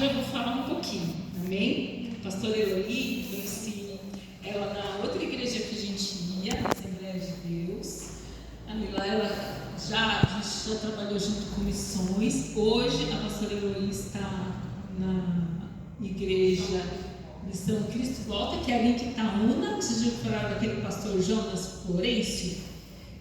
eu vou falar um pouquinho, amém? Pastora Eloí, conheci ela na outra igreja que a gente ia, na Assembleia de Deus. Lá ela já trabalhou junto com missões. Hoje a pastora Eloí está na igreja Missão Cristo Volta, que é ali em Quitaúna. Vocês já falaram daquele pastor Jonas Florencio?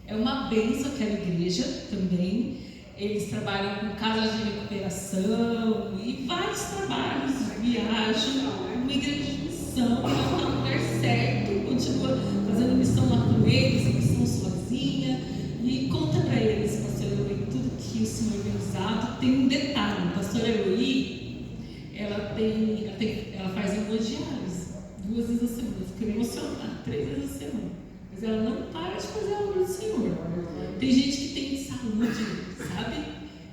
É uma bênção aquela igreja também. Eles trabalham com casas de recuperação e vários trabalhos, viajam, uma igreja de missão, vai estar no lugar certo, continua fazendo missão lá com eles, missão sozinha, e conta para eles, pastor Eloí, tudo que o Senhor tem usado. Tem um detalhe, a pastora Eloí, ela faz hemodiálise 2 vezes a semana, eu fico emocionada, 3 vezes a semana, mas ela não para de fazer a obra do Senhor. Tem gente que tem saúde, sabe?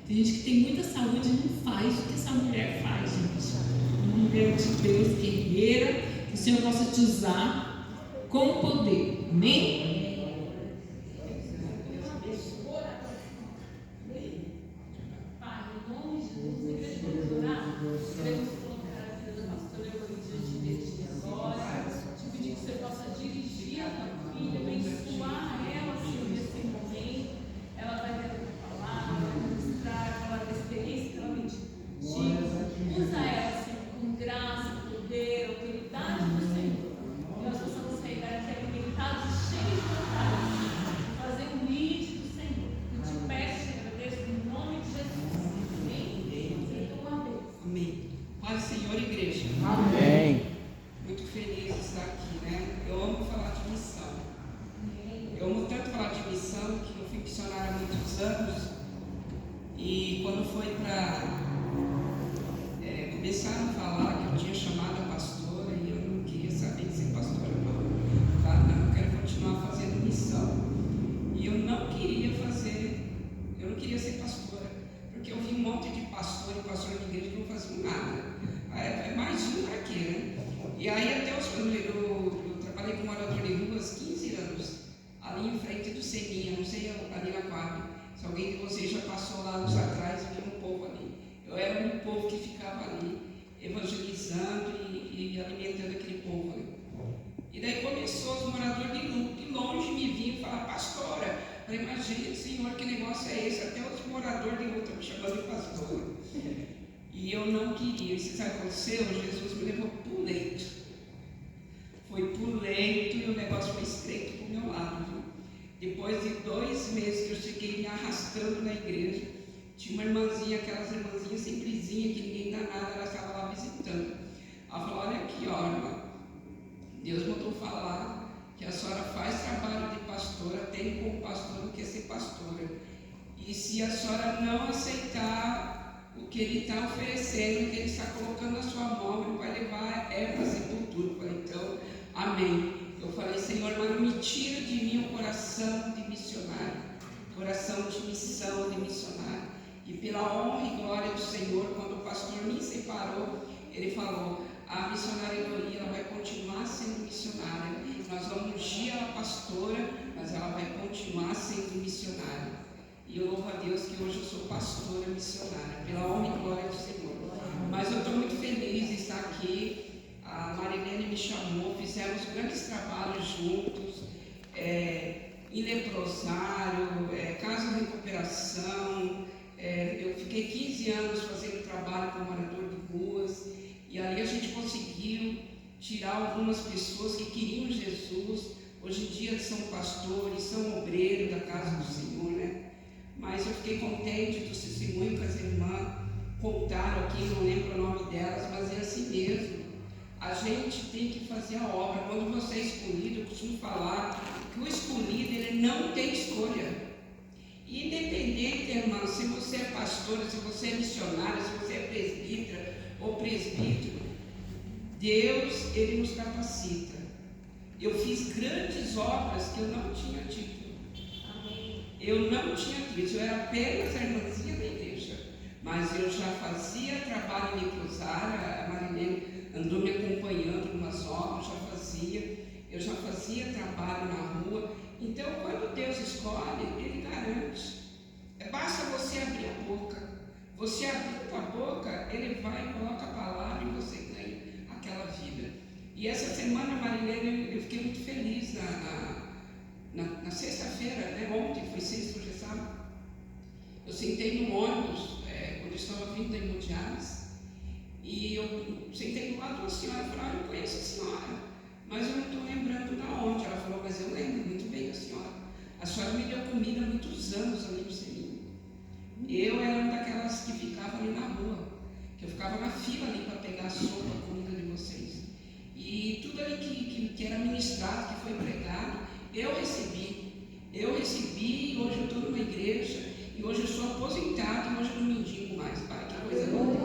Tem gente que tem muita saúde e não faz o que essa mulher faz, gente. Uma mulher de Deus, guerreira, que o Senhor possa te usar com poder. Amém? Pai, em nome de Jesus, queremos orar, queremos colocar a vida da pastora Eloí diante de ti agora. Te pedir que você possa dirigir a tua filha, abençoar ela, Senhor, nesse momento. Ela vai ter a palavra, vai ministrar, ela vai ter experiência que ela vem de ti. Usa ela, Senhor, com graça, poder, autoridade do Senhor. Que nós possamos sair daqui alimentados, cheios de vontade, fazer um lead do Senhor. Eu te peço, te agradeço em nome de Jesus. Amém? Uma vez. Amém. Paz do Senhor, igreja. Amém. Muito feliz de estar aqui, né? Eu amo falar de missão. Eu amo tanto falar de missão que eu fui missionária há muitos anos. E quando foi para começar a falar que eu tinha chamado a pastora, e eu não queria saber de ser pastora, não. Tá? Não, eu quero continuar fazendo missão. E eu não queria ser pastora, porque eu vi um monte de pastor e pastor de igreja que não faziam nada. É mais um para quê, né? E aí até eu trabalhei com morador de ruas 15 anos, ali em frente do Seninha, não sei, ali na Coab. Se alguém de vocês já passou lá anos atrás, viu um povo ali. Eu era um povo que ficava ali, evangelizando e alimentando aquele povo ali. E daí começou os moradores de longe me vinham e falavam, pastora. Eu falei, imagina, Senhor, que negócio é esse? Até os moradores de rua estão me chamando de pastora. E eu não queria. E você sabe o que aconteceu? Jesus me levou para o leito. Foi para o leito e o negócio foi estreito para o meu lado. Viu? Depois de 2 meses que eu cheguei me arrastando na igreja, tinha uma irmãzinha, aquelas irmãzinhas simplesinhas que ninguém dá nada, ela estava lá visitando. Ela falou, olha aqui, ó, irmã, Deus mandou falar que a senhora faz trabalho de pastora, tem como pastora o que é ser pastora. E se a senhora não aceitar o que ele está oferecendo, o que ele está colocando na sua mão, ele vai levar para a sepultura. Eu falei, então, amém. Eu falei, Senhor, mas não me tira de mim o coração de missionário, coração de missão, de missionário. E pela honra e glória do Senhor, quando o pastor me separou, ele falou, a missionária Eloí, ela vai continuar sendo missionária. Nós vamos ungir ela pastora, mas ela vai continuar sendo missionária. E eu louvo a Deus que hoje eu sou pastora missionária, pela honra e glória do Senhor. Mas eu estou muito feliz de estar aqui. A Marilene me chamou, fizemos grandes trabalhos juntos, em leprosário, casa de recuperação. Eu fiquei 15 anos fazendo trabalho com morador de ruas, e ali a gente conseguiu tirar algumas pessoas que queriam Jesus. Hoje em dia são pastores, são obreiros da casa do Senhor, né? Mas eu fiquei contente do testemunho que as irmãs contaram aqui, não lembro o nome delas, mas é assim mesmo. A gente tem que fazer a obra. Quando você é escolhido, eu costumo falar que o escolhido, ele não tem escolha. Independente, irmão, se você é pastora, se você é missionária, se você é presbítera ou presbítero, Deus, ele nos capacita. Eu fiz grandes obras que eu não tinha título. Eu não tinha título, eu era apenas a irmãzinha da igreja. Mas eu já fazia trabalho em leprosário, a Marilene andou me acompanhando em umas obras, eu já fazia trabalho na rua. Então, quando Deus escolhe, Ele garante. Basta você abrir a boca. Você abriu a boca, ele vai e coloca a palavra e você ganha aquela vida. E essa semana, Marilene, eu fiquei muito feliz na sexta-feira, né? Ontem foi sexta, hoje é sábado. Eu sentei no ônibus, quando eu estava vindo da Imotiares, e eu sentei do lado de uma senhora e falei: eu conheço a senhora, mas eu não estou lembrando de onde. Ela falou: mas eu lembro muito bem da senhora. A senhora me deu comida há muitos anos ali no Selim. Eu era uma daquelas que ficava ali na rua, que eu ficava na fila ali para pegar a sopa, a comida de vocês. E tudo ali que era ministrado, que foi pregado, eu recebi. Eu recebi, e hoje eu estou numa igreja, e hoje eu sou aposentado, e hoje eu não mendigo mais. Pai, que coisa linda.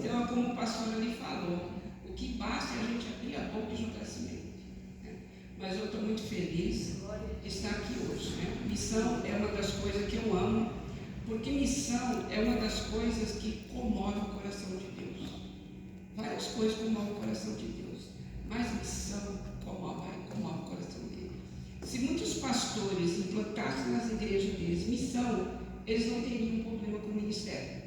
Então, como o pastor ali falou, o que basta é a gente abrir a boca e juntar cimento. Mas eu estou muito feliz de estar aqui hoje. Missão é uma das coisas que eu amo, porque missão é uma das coisas que comove o coração de Deus. Várias coisas comovem o coração de Deus, mas missão comove o coração dele. Se muitos pastores implantassem nas igrejas deles missão, eles não teriam problema com o ministério.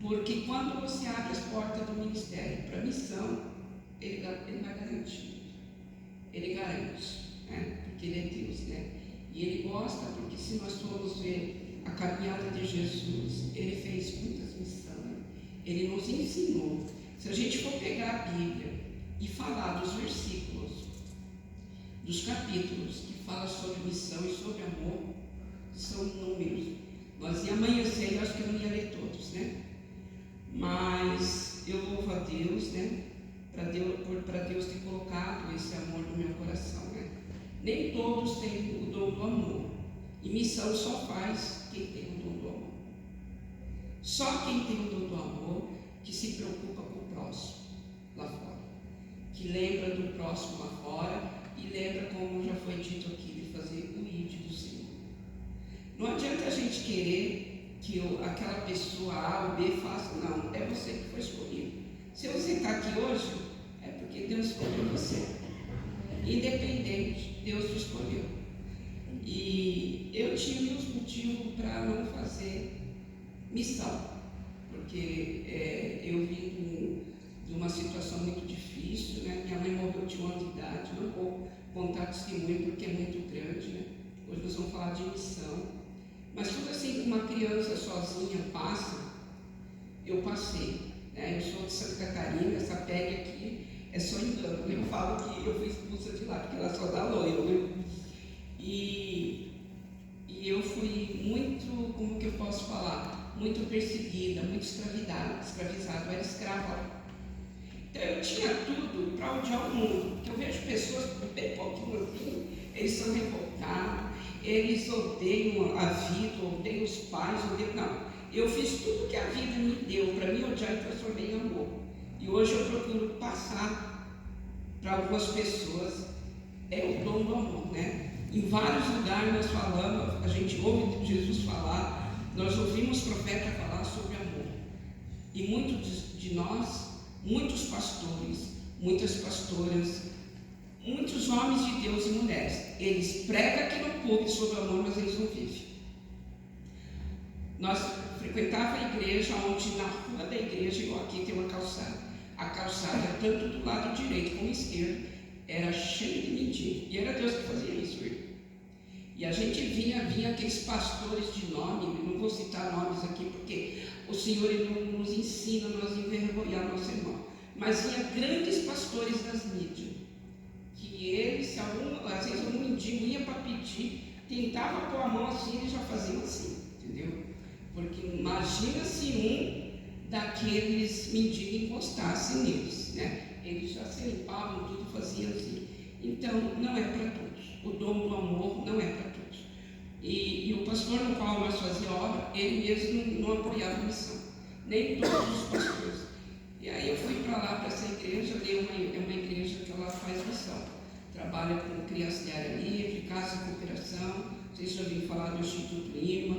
Porque quando você abre as portas do ministério para missão, ele vai garantir. Ele garante, porque ele é Deus, E ele gosta, porque se nós formos ver a caminhada de Jesus, ele fez muitas missões, ele nos ensinou. Se a gente for pegar a Bíblia e falar dos versículos, dos capítulos que falam sobre missão e sobre amor, são inúmeros. Nós ia amanhecer, eu acho que eu não ia ler todos, Mas eu louvo a Deus, para Deus ter colocado esse amor no meu coração, Nem todos têm o dom do amor, e missão só faz quem tem o dom do amor. Só quem tem o dom do amor que se preocupa com o próximo lá fora, que lembra do próximo lá fora e lembra, como já foi dito aqui, de fazer o ID do Senhor. Não adianta a gente querer que aquela pessoa A ou B faça, não, é você que foi escolhido. Se você está aqui hoje, é porque Deus escolheu você. Independente, Deus te escolheu. E eu tinha meus motivos para não fazer missão, porque eu vim de uma situação muito difícil, Minha mãe morreu de 1 ano de idade, não vou contar testemunho porque é muito grande, Hoje nós vamos falar de missão. Mas tudo assim que uma criança sozinha passa, eu passei, Eu sou de Santa Catarina, essa pele aqui é só engano. Eu falo que eu fui expulsa de lá, porque ela só dá loiro, E eu fui muito, como que eu posso falar? Muito perseguida, muito escravizada, eu era escrava. Então eu tinha tudo para odiar o mundo. Porque eu vejo pessoas bem pouquinho assim, eles são revoltados, eles odeiam a vida, odeiam os pais, não. Eu fiz tudo que a vida me deu para me odiar e transformei em amor. E hoje eu procuro passar para algumas pessoas o dom do amor, Em vários lugares nós falamos, a gente ouve Jesus falar, nós ouvimos profeta falar sobre amor. E muitos de nós, muitos pastores, muitas pastoras, muitos homens de Deus e mulheres, eles pregam aqui no público sobre amor, mas eles não vivem. Nós frequentávamos a igreja, onde na rua da igreja, igual aqui tem uma calçada. A calçada, tanto do lado direito como esquerdo, era cheia de mendigos. E era Deus que fazia isso, E a gente vinha aqueles pastores de nome, não vou citar nomes aqui, porque o Senhor ele não nos ensina a nós envergonhar nosso irmão. Mas vinha grandes pastores das mídias, que eles, às vezes um mendigo ia para pedir, tentava pôr a mão assim, eles já faziam assim, entendeu? Porque imagina se um daqueles mendigos encostasse neles, Eles já se limpavam, tudo faziam assim. Então, não é para todos. O dom do amor não é para todos. E o pastor no qual nós fazíamos obra, ele mesmo não apoiava a missão. Nem todos os pastores. E aí eu fui para lá, para essa igreja, é uma igreja que ela faz missão. Trabalha com criança de área livre, casa de cooperação. Vocês já ouviram falar do Instituto Lima.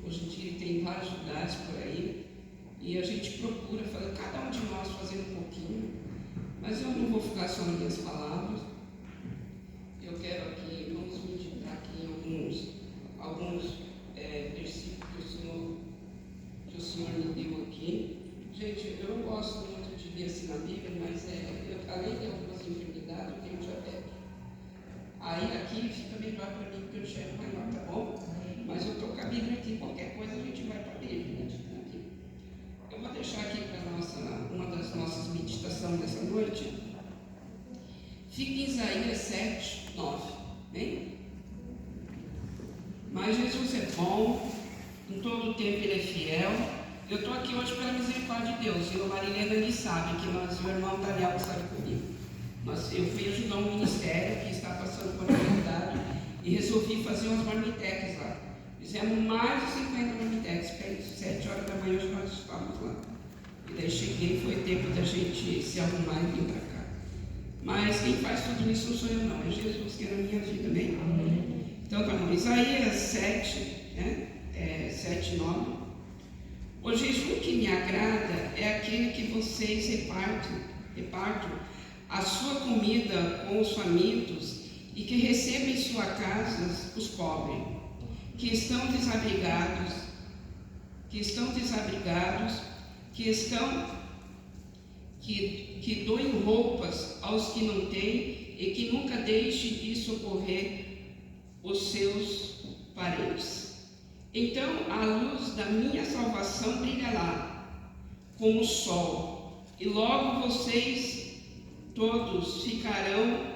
Hoje em dia ele tem vários lugares por aí. E a gente procura fazer, cada um de nós fazendo um pouquinho. Mas eu não vou ficar só nas minhas palavras. Eu quero aqui, vamos meditar aqui em alguns versículos que o Gente, eu não gosto muito de ler assim na Bíblia, mas além de algumas enfermidades, eu tenho diabetes. Aí aqui fica melhor para mim, porque eu enxergo melhor, tá bom? Mas eu estou com a Bíblia aqui, qualquer coisa a gente vai para a Bíblia. Eu vou deixar aqui para uma das nossas meditações dessa noite. Fica em Isaías 7, 9. Bem? Mas Jesus é bom, em todo o tempo Ele é fiel. Eu estou aqui hoje pela misericórdia de Deus. E a Marilena me sabe que o irmão Daniel está comigo. Eu fui ajudar um ministério que está passando por dificuldade e resolvi fazer umas marmitex lá. Fizemos mais de 50 marmitex. 7 horas da manhã nós estávamos lá. E daí cheguei, foi tempo da gente se arrumar e vir para cá. Mas quem faz tudo isso não sou eu não, é Jesus que é na minha vida, amém? Então tá bom, Isaías 7, né? 7, 9. O jejum que me agrada é aquele que vocês repartam a sua comida com os famintos e que recebem em sua casa os pobres, que estão desabrigados, que doem roupas aos que não têm e que nunca deixem de socorrer os seus parentes. Então a luz da minha salvação brilhará como o sol, e logo vocês todos ficarão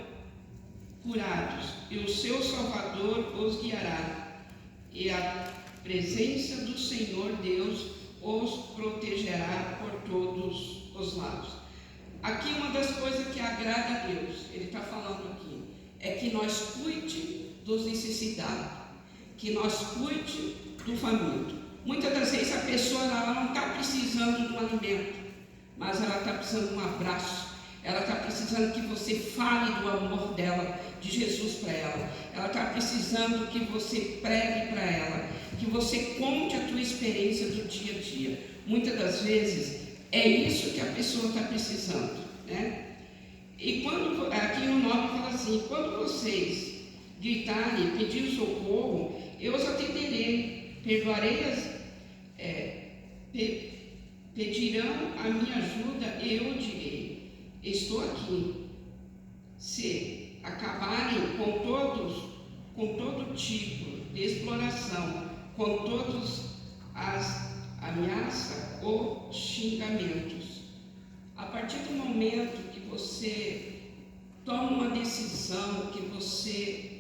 curados, e o seu Salvador os guiará, e a presença do Senhor Deus os protegerá por todos os lados. Aqui uma das coisas que agrada a Deus, Ele está falando aqui, é que nós cuide dos necessitados, que nós cuide do faminto. Muitas das vezes a pessoa ela não está precisando de um alimento, mas ela está precisando de um abraço. Ela está precisando que você fale do amor dela, de Jesus para ela. Ela está precisando que você pregue para ela, que você conte a tua experiência do dia a dia. Muitas das vezes é isso que a pessoa está precisando, né? E quando, aqui no 9 fala assim, quando vocês gritarem, pedir socorro, eu os atenderei, pedirão a minha ajuda e eu direi, estou aqui. Se acabarem com todo tipo de exploração, com todas as ameaças ou xingamentos, a partir do momento que você toma uma decisão, que você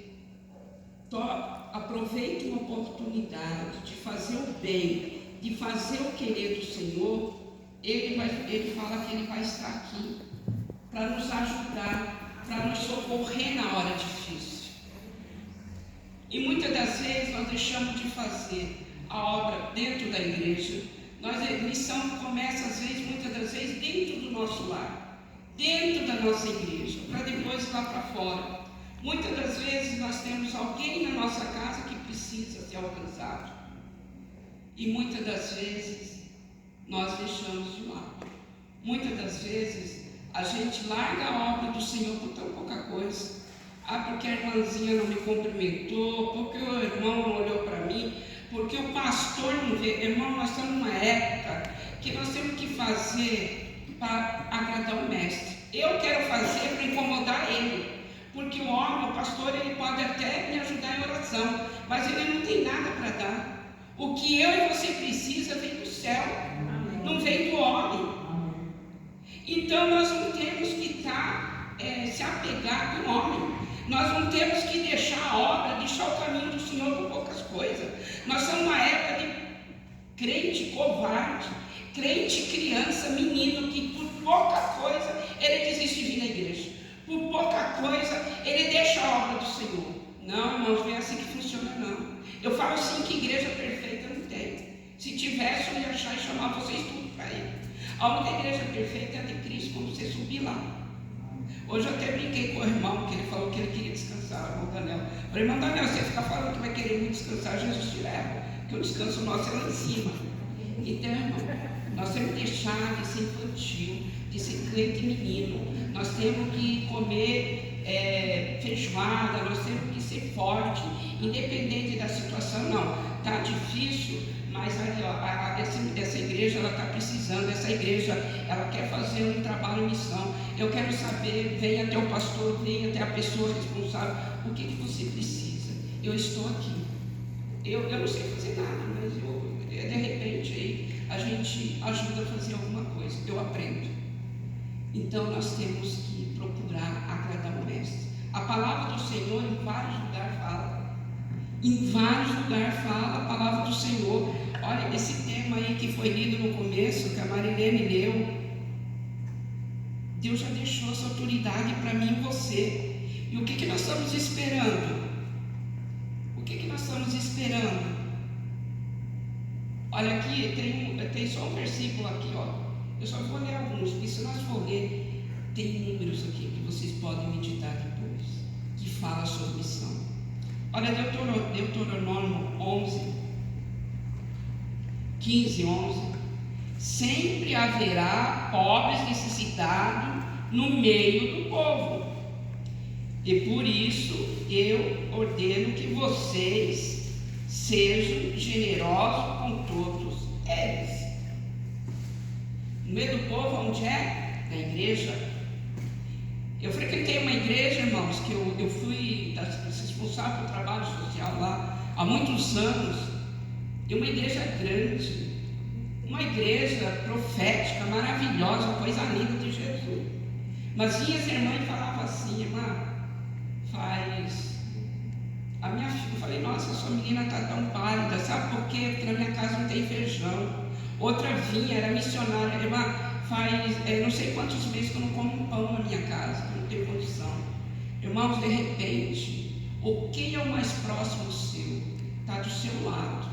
aproveita uma oportunidade de fazer o bem, de fazer o querer do Senhor, Ele fala que Ele vai estar aqui para nos ajudar, para nos socorrer na hora difícil. E muitas das vezes nós deixamos de fazer a obra dentro da igreja. A missão começa muitas das vezes dentro do nosso lar, dentro da nossa igreja, para depois ir lá para fora. Muitas das vezes nós temos alguém na nossa casa que precisa ser alcançado. E muitas das vezes nós deixamos de lado. Muitas das vezes a gente larga a obra do Senhor por tão pouca coisa. Porque a irmãzinha não me cumprimentou, porque o irmão não olhou para mim, porque o pastor não vê. Irmão, nós estamos numa época que nós temos que fazer para agradar o mestre. Eu quero fazer para incomodar ele. Porque o homem, o pastor, ele pode até me ajudar em oração, mas ele não tem nada para dar. O que eu e você precisa vem do céu, não vem do homem. Então nós não temos que se apegar do homem. Nós não temos que deixar a obra, deixar o caminho do Senhor por poucas coisas. Nós estamos numa época de crente covarde, crente criança, menino, que por pouca coisa ele desiste de vir na igreja. Por pouca coisa, ele deixa a obra do Senhor. Não, irmãos, não é assim que funciona, não. Eu falo assim que igreja perfeita não tem. Se tivesse, eu ia achar e chamar vocês tudo para ele. A única igreja perfeita é a de Cristo, quando você subir lá. Hoje eu até brinquei com o irmão, que ele falou que ele queria descansar, o irmão Daniel. Eu falei, irmão Daniel, você fica falando que vai querer muito descansar, Jesus te leva, porque o descanso nosso é lá em cima. Então, irmão, nós temos que deixar de ser infantil, de ser crente menino. Nós temos que comer feijoada, nós temos que ser forte, independente da situação. Não, está difícil, mas aí, essa igreja ela está precisando, essa igreja ela quer fazer um trabalho em missão. Eu quero saber, venha até o pastor, venha até a pessoa responsável, o que você precisa. Eu estou aqui. Eu não sei fazer nada, mas de repente aí, a gente ajuda a fazer alguma coisa. Eu aprendo. Então nós temos que procurar agradar o mestre. A palavra do Senhor em vários lugares fala. Em vários lugares fala a palavra do Senhor. Olha, esse tema aí que foi lido no começo, que a Marilene leu, Deus já deixou essa autoridade para mim e você. E o que nós estamos esperando? O que nós estamos esperando? Olha aqui, tem só um versículo aqui, ó. Eu só vou ler alguns, porque se nós for ler, tem números aqui que vocês podem meditar depois, que fala sobre missão. Olha, Deuteronômio 11, 15, 11. Sempre haverá pobres necessitados no meio do povo, e por isso eu ordeno que vocês sejam generosos com todos eles. No meio do povo, onde é? Na igreja. Eu frequentei uma igreja, irmãos, que eu fui responsável pelo trabalho social lá há muitos anos. E uma igreja grande, uma igreja profética, maravilhosa, coisa linda de Jesus. Mas minhas irmãs falavam assim: irmã, faz. A minha filha, eu falei: nossa, sua menina está tão pálida, sabe por quê? Porque na minha casa não tem feijão. Outra vinha, era missionária, irmã, faz não sei quantos meses que eu não como um pão na minha casa, que eu não tenho condição. Irmãos, de repente, o que é o mais próximo seu? Está do seu lado.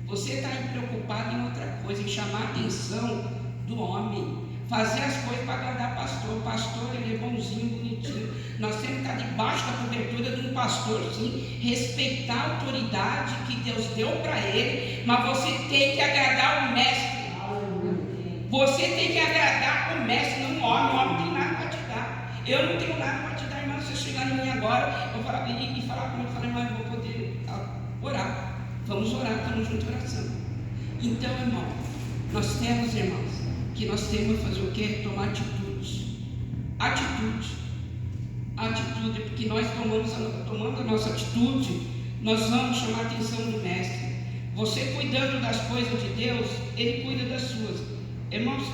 Você está preocupado em outra coisa, em chamar a atenção do homem, fazer as coisas para agradar o pastor. O pastor, ele é bonzinho, bonitinho. Nós temos que estar debaixo da cobertura de um pastor, sim, respeitar a autoridade que Deus deu para ele, mas você tem que agradar o mestre. Você tem que agradar o mestre, não o homem. O homem não tem nada para te dar. Eu não tenho nada para te dar, irmão. Se você chegar em mim agora, eu falar comigo, eu falei: irmão, eu vou poder orar. Vamos orar, estamos juntos em oração. Então, irmão, nós temos, irmãos, que nós temos que fazer o quê? Tomar atitude. Atitude, porque nós tomando a nossa atitude, nós vamos chamar a atenção do mestre. Você cuidando das coisas de Deus, ele cuida das suas. Irmãos,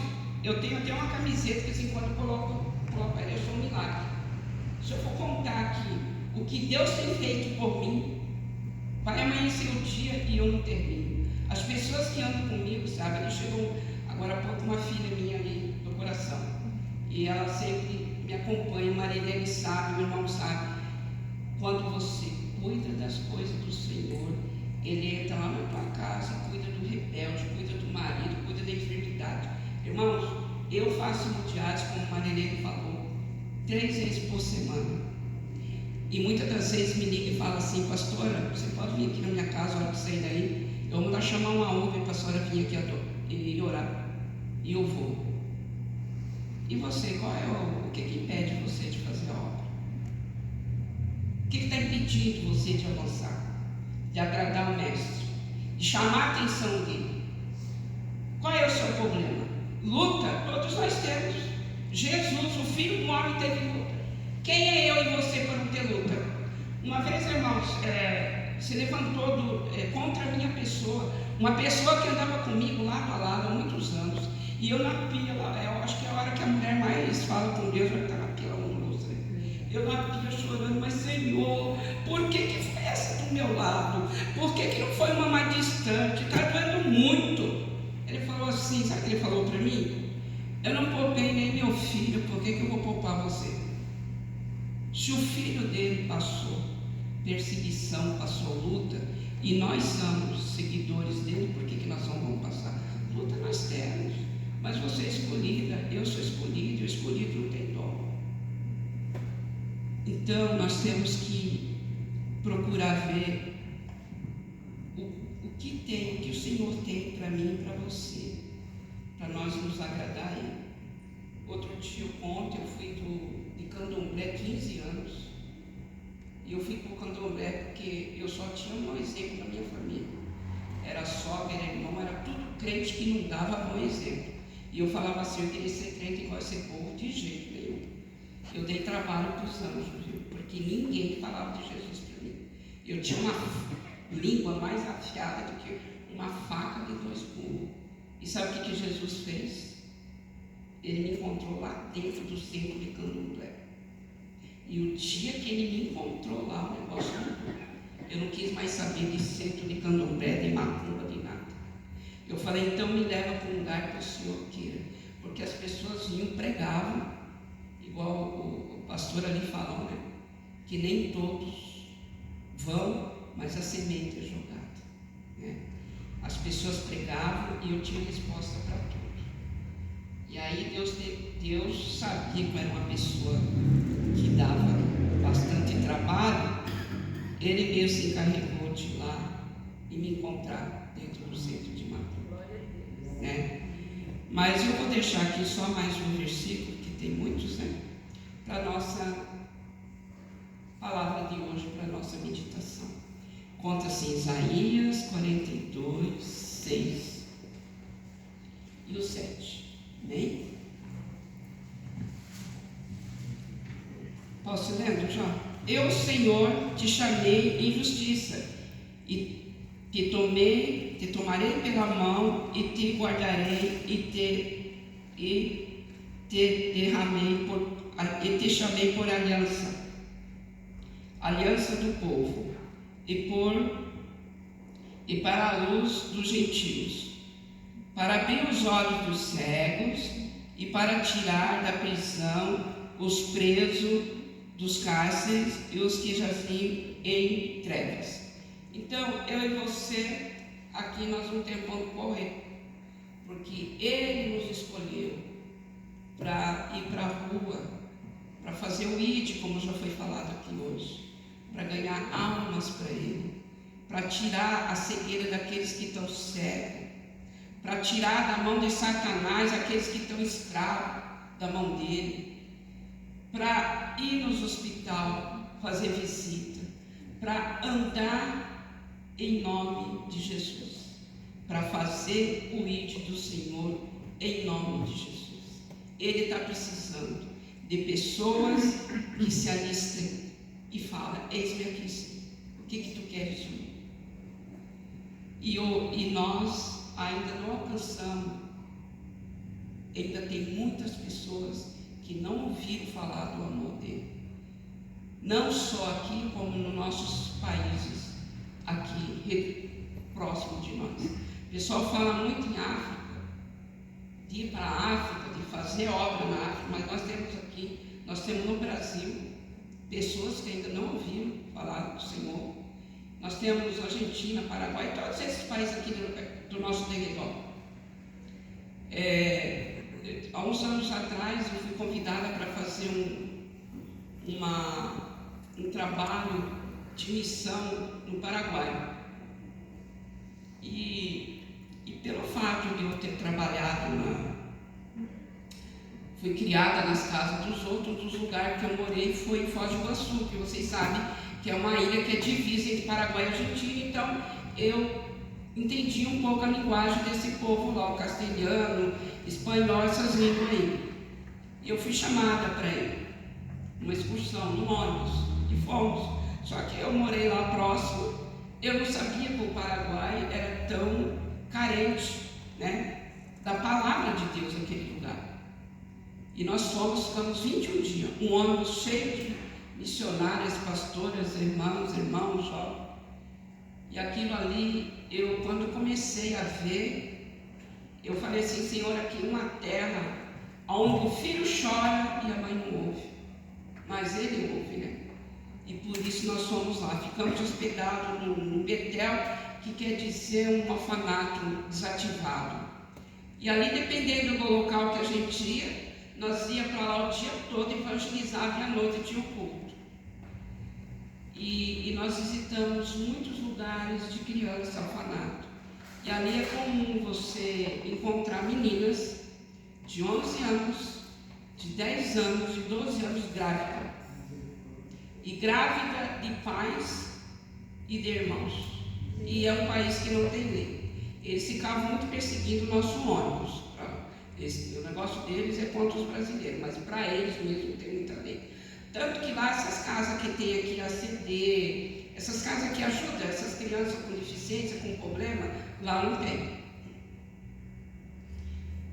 eu tenho até uma camiseta que assim, quando eu coloco eu sou um milagre. Se eu for contar aqui o que Deus tem feito por mim, vai amanhecer o dia e eu não termino. As pessoas que andam comigo, sabe, ele chegou agora há pouco uma filha minha ali do coração, e ela sempre me acompanha. Marilene sabe, o irmão sabe, quando você cuida das coisas do Senhor, ele entra lá na tua casa, cuida do rebelde, cuida do marido, cuida da enfermidade. Irmãos, eu faço mundiais, como Marilene falou, 3 vezes por semana. E muitas das vezes me liga e fala assim: pastora, você pode vir aqui na minha casa, a hora que sair daí, eu vou mandar chamar uma Uber para a senhora vir aqui e orar. E eu vou. E você, qual é o que impede você de fazer a obra? O que está impedindo você de avançar, de agradar o mestre, de chamar a atenção dele? Qual é o seu problema? Luta, todos nós temos. Jesus, o Filho do Homem, teve luta. Quem é eu e você para não ter luta? Uma vez, irmãos, se levantou contra a minha pessoa, uma pessoa que andava comigo lado a lado há muitos anos, e eu na pia, eu acho que é a hora que a mulher mais fala com Deus, vai estar na pia, eu na pia chorando: mas Senhor, por que foi essa do meu lado? Por que não foi uma mais distante? Está doendo muito. Ele falou assim, sabe o que ele falou para mim? Eu não poupei nem meu filho, por que eu vou poupar você? Se o filho dele passou perseguição, passou luta, e nós somos seguidores dele, por que nós não vamos passar? Luta nós temos, mas você é escolhida, eu sou escolhido, o escolhido não tem dó. Então nós temos que procurar ver o que o Senhor tem para mim e para você, para nós nos agradar a Ele. Outro dia, ontem, eu fui de Candomblé 15 anos, e eu fui para o Candomblé porque eu só tinha um exemplo na minha família. era sogra, era irmão, era tudo crente que não dava bom exemplo. E eu falava assim, eu queria ser crente igual esse povo, de jeito nenhum. Eu dei trabalho para os anjos, viu? Porque ninguém falava de Jesus para mim. Eu tinha uma língua mais afiada do que uma faca de 2 gumes. E sabe o que Jesus fez? Ele me encontrou lá dentro do centro de Candomblé. E o dia que ele me encontrou lá, o negócio mudou. Eu não quis mais saber de centro de Candomblé, de macumba, de nada. Eu falei, então me leva para um lugar que o Senhor queira. Porque as pessoas vinham, pregavam, igual o pastor ali falou, né? Que nem todos vão, mas a semente é jogada, né? As pessoas pregavam e eu tinha resposta para tudo. E aí Deus sabia que eu era uma pessoa que dava bastante trabalho. Ele mesmo se encarregou de ir lá e me encontrar dentro do centro de Macumba, né? Mas eu vou deixar aqui só mais um versículo, que tem muitos, né? Para a nossa palavra de hoje, para a nossa meditação. Conta-se em Isaías 42, 6 e o 7. Amém? Posso ir lendo já? Eu, Senhor, te chamei em justiça e te tomarei pela mão e te guardarei e te chamei por aliança do povo e para a luz dos gentios, para abrir os olhos dos cegos e para tirar da prisão os presos dos cárceres e os que jaziam em trevas. Então, eu e você, aqui nós não temos como correr, porque Ele nos escolheu para ir para a rua, para fazer o ID, como já foi falado aqui hoje, para ganhar almas para Ele, para tirar a cegueira daqueles que estão cegos, para tirar da mão de Satanás aqueles que estão escravos da mão dele, para ir nos hospitais fazer visita, para andar em nome de Jesus, para fazer o ID do Senhor em nome de Jesus. Ele está precisando de pessoas que se alistem e falam, eis-me aqui, Senhor, o que tu queres de mim? E nós ainda não alcançamos, ainda tem muitas pessoas que não ouviram falar do amor dele, não só aqui, como nos nossos países, aqui, próximo de nós. O pessoal fala muito em África, de ir para a África, de fazer obra na África, mas nós temos no Brasil, pessoas que ainda não ouviram falar do Senhor. Nós temos Argentina, Paraguai, todos esses países aqui do nosso território. Há uns anos atrás eu fui convidada para fazer um trabalho de missão no Paraguai. E pelo fato de eu ter trabalhado fui criada nas casas dos outros, dos lugares que eu morei foi em Foz do Iguaçu, que vocês sabem que é uma ilha que é divisa entre Paraguai e Argentina, então eu entendi um pouco a linguagem desse povo lá, o castelhano, espanhol, essas línguas aí. E eu fui chamada para ir numa excursão, no ônibus, e fomos. Só que eu morei lá próximo, eu não sabia que o Paraguai era tão carente, né, da palavra de Deus naquele lugar. E nós ficamos 21 dias, um ônibus cheio de missionárias, pastoras, irmãos, jovens. E aquilo ali, quando eu comecei a ver, eu falei assim, Senhor, aqui uma terra onde o filho chora e a mãe não ouve, mas ele ouve, né? E por isso nós fomos lá, ficamos hospedados no Betel, que quer dizer um orfanato desativado. E ali, dependendo do local que a gente ia, nós ia para lá o dia todo, evangelizava e à noite tinha o culto. E nós visitamos muitos lugares de criança, orfanato. E ali é comum você encontrar meninas de 11 anos, de 10 anos, de 12 anos grávida. E grávida de pais e de irmãos. e é um país que não tem lei. Eles ficavam muito perseguindo o nosso ônibus. O negócio deles é contra os brasileiros, mas para eles mesmo tem muita lei. Tanto que lá essas casas que tem aqui ACD, essas casas que ajudam essas crianças com deficiência, com problema, lá não tem.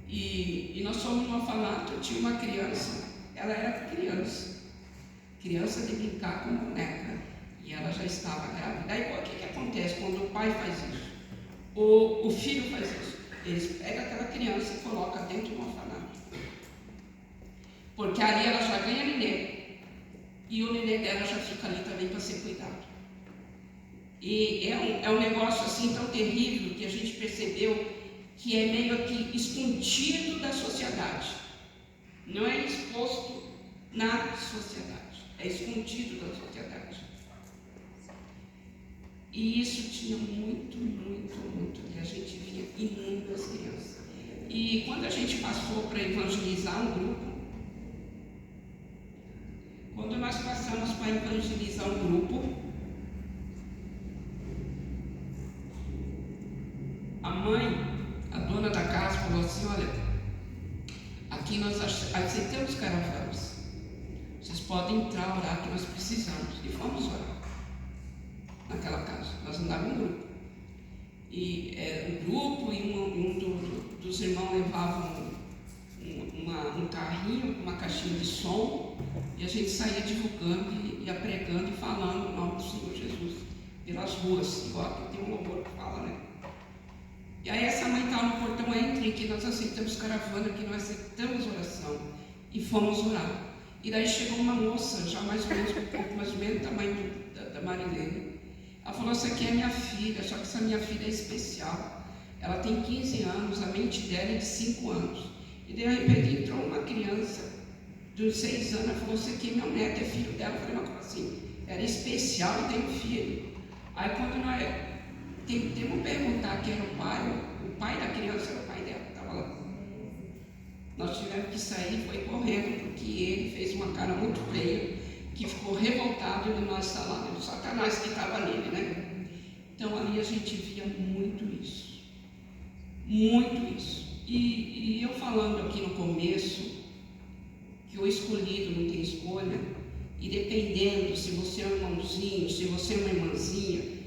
E nós fomos num orfanato, tinha uma criança, ela era criança de brincar com boneca, e ela já estava grávida. Aí o que acontece quando o pai faz isso? O filho faz isso. Eles pegam aquela criança e colocam dentro do orfanato. Porque ali ela já ganha nenê. E o nenê dela já fica ali também para ser cuidado. E é um negócio assim tão terrível que a gente percebeu que é meio que escondido da sociedade. Não é exposto na sociedade. É escondido da sociedade. E isso tinha muito. E a gente via inúmeras crianças. E quando a gente passou para evangelizar um grupo, quando nós passamos para evangelizar um grupo, a mãe, a dona da casa, falou assim: olha, aqui nós aceitamos caravanas. Vocês podem entrar, orar, que nós precisamos. E fomos orar naquela casa. Nós andávamos em grupo. E o grupo e um dos irmãos levavam um carrinho com uma caixinha de som, e a gente saía divulgando e ia pregando e falando o nome do Senhor Jesus pelas ruas, igual aqui tem um louvor que fala, né? E aí essa mãe estava no portão: entre, que nós aceitamos caravana, que nós aceitamos oração. E fomos orar. E daí chegou uma moça, já mais ou menos, um pouco mais ou menos o tamanho da Marilene. Ela falou: essa aqui é minha filha, só que essa minha filha é especial. Ela tem 15 anos, a mente dela é de 5 anos. E de repente entrou uma criança de 6 anos, ela falou: você aqui é meu neto, é filho dela. Eu falei: mas como assim? Era especial e tem um filho. Aí quando nós temos que perguntar quem era o pai da criança era o pai dela, estava lá. Nós tivemos que sair, foi correndo, porque ele fez uma cara muito feia, que ficou revoltado de nós estar lá, o Satanás que estava nele, né? Então ali a gente via muito isso. E eu falando aqui no começo, que o escolhido não tem escolha, e dependendo se você é um irmãozinho, se você é uma irmãzinha,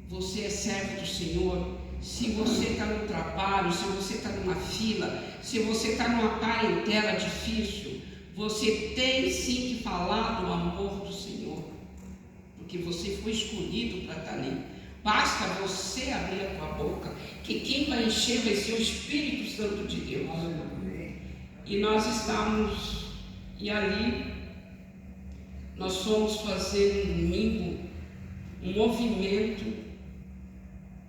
você é servo do Senhor. Se você está no trabalho, se você está numa fila, se você está numa parentela difícil, você tem sim que falar do amor do Senhor, porque você foi escolhido para estar ali. Basta você abrir a tua boca, que quem vai encher vai ser o Espírito Santo de Deus. E nós estamos, e ali nós fomos fazer um domingo um movimento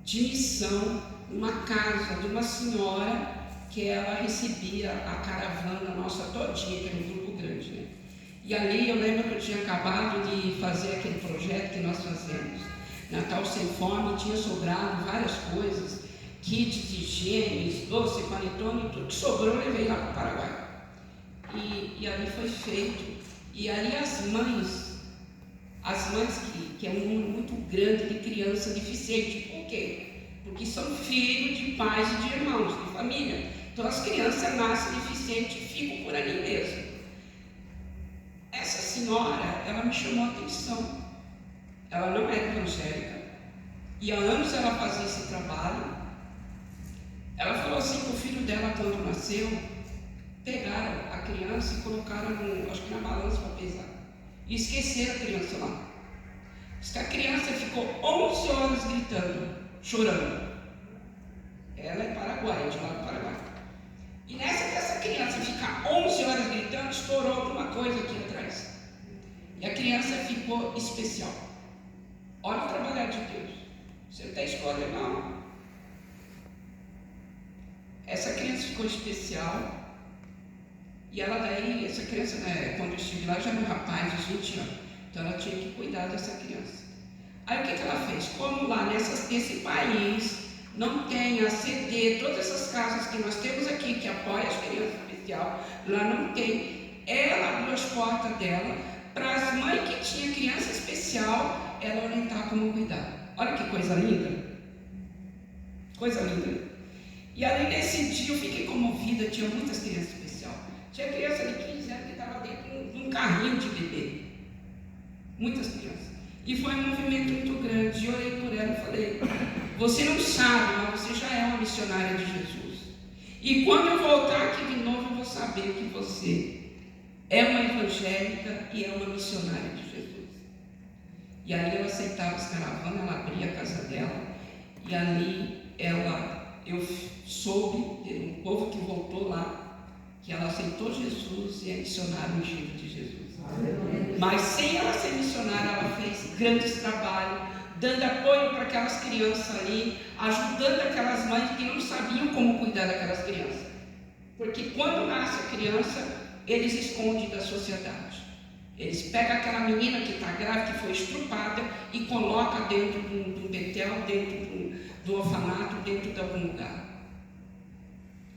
de missão numa casa de uma senhora que ela recebia a caravana nossa todinha, que era um grupo grande, né? E ali eu lembro que eu tinha acabado de fazer aquele projeto que nós fazemos, Natal Sem Fome, tinha sobrado várias coisas, kits de higiene, doce, panetone, tudo que sobrou eu levei lá para o Paraguai. E ali foi feito. E ali as mães que é um número muito grande de crianças deficientes. Por quê? Porque são filhos de pais e de irmãos, de família. Então as crianças nascem deficientes e ficam por ali mesmo. Essa senhora, ela me chamou a atenção. Ela não era evangélica. E há anos ela fazia esse trabalho. Ela falou assim que o filho dela, quando nasceu, pegaram a criança e colocaram, acho que na balança para pesar. E esqueceram a criança lá. Diz que a criança ficou 11 horas gritando, chorando. Ela é paraguaia, de lá do Paraguai. E nessa que essa criança ficar 11 horas gritando, estourou alguma coisa aqui atrás. E a criança ficou especial. Olha o trabalhar de Deus. Você não tem escolha, não. Essa criança ficou especial. E ela daí, essa criança, né, quando eu estive lá, já era um rapaz de 20 anos. Então ela tinha que cuidar dessa criança. Aí o que ela fez? Como lá nesse país não tem a CD, todas essas casas que nós temos aqui, que apoiam as crianças especiais, lá não tem. Ela abriu as portas dela para as mães que tinham criança especial, ela orientar como cuidar. Olha que coisa linda. Coisa linda. E ali nesse dia eu fiquei comovida, tinha muitas crianças especiais. Tinha criança de 15 anos que estava dentro de um carrinho de bebê. Muitas crianças. E foi um movimento muito grande. Eu orei por ela e falei: você não sabe, mas você já é uma missionária de Jesus. E quando eu voltar aqui de novo, eu vou saber que você é uma evangélica e é uma missionária de Jesus. E ali eu aceitava as caravanas, ela abria a casa dela. E ali eu soube, um povo que voltou lá, que ela aceitou Jesus e é missionária ungido de Jesus. Mas sem ela ser missionária, ela fez grandes trabalhos, dando apoio para aquelas crianças ali, ajudando aquelas mães que não sabiam como cuidar daquelas crianças. Porque quando nasce a criança, eles escondem da sociedade. Eles pegam aquela menina que está grávida, que foi estrupada, e colocam dentro de um betel, dentro de um orfanato, dentro de algum lugar.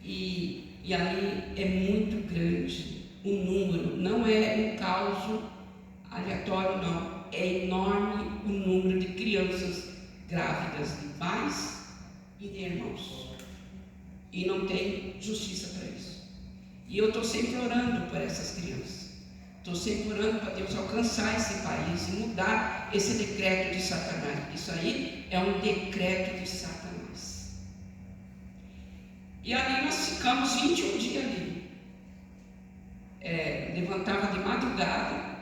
E ali é muito grande o número, não é um caos aleatório, não. É enorme o número de crianças grávidas, de pais e de irmãos. E não tem justiça para isso. E eu estou sempre orando por essas crianças. Estou sempre orando para Deus alcançar esse país e mudar esse decreto de Satanás. Isso aí é um decreto de Satanás. E ali nós ficamos 21 dias ali. Levantava de madrugada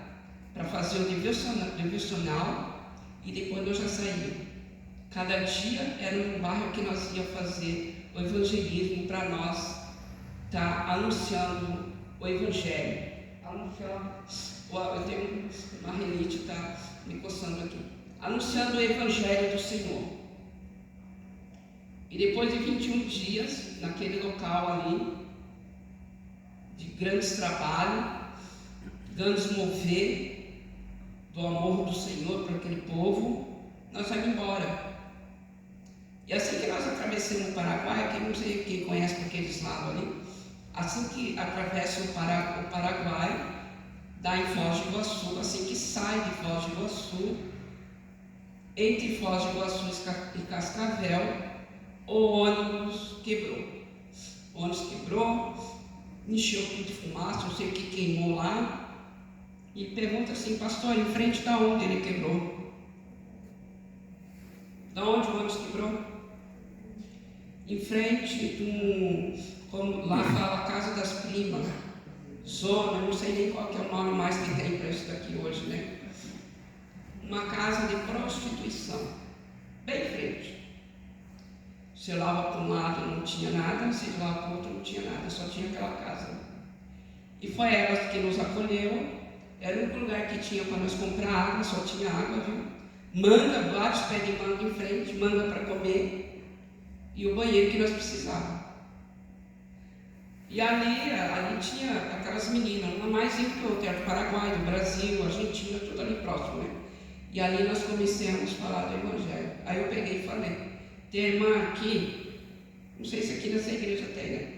para fazer o devocional e depois eu já saía. Cada dia era um bairro que nós ia fazer o evangelismo para nós estar anunciando o evangelho. Eu tenho uma rinite que está me coçando aqui. Anunciando o evangelho do Senhor. E depois de 21 dias, naquele local ali, de grandes trabalhos, grandes mover do amor do Senhor para aquele povo, nós vamos embora. E assim que nós atravessamos o Paraguai, que não sei quem conhece por aqueles lados ali, assim que atravessa o Paraguai, dá em Foz do Iguaçu, assim que sai de Foz do Iguaçu, entre Foz do Iguaçu e Cascavel, o ônibus quebrou. O ônibus quebrou, encheu tudo de fumaça, não sei o que queimou lá, e pergunta assim: pastor, em frente da onde ele quebrou? Da onde o ônibus quebrou? Em frente de como lá fala, Casa das Primas, zona, eu não sei nem qual que é o nome mais que tem para isso daqui hoje, né? Uma casa de prostituição, bem em frente. Você olhava para um lado não tinha nada, você olhava para o outro não tinha nada, só tinha aquela casa. E foi ela que nos acolheu, era o único lugar que tinha para nós comprar água, só tinha água, viu? Manga, vários pés de manga em frente, manga para comer, e o banheiro que nós precisávamos. E ali tinha aquelas meninas, uma mais rica que outra, do Paraguai, do Brasil, Argentina, tudo ali próximo, né? E ali nós começamos a falar do Evangelho. Aí eu peguei e falei: tem irmã aqui, não sei se aqui nessa igreja tem, né?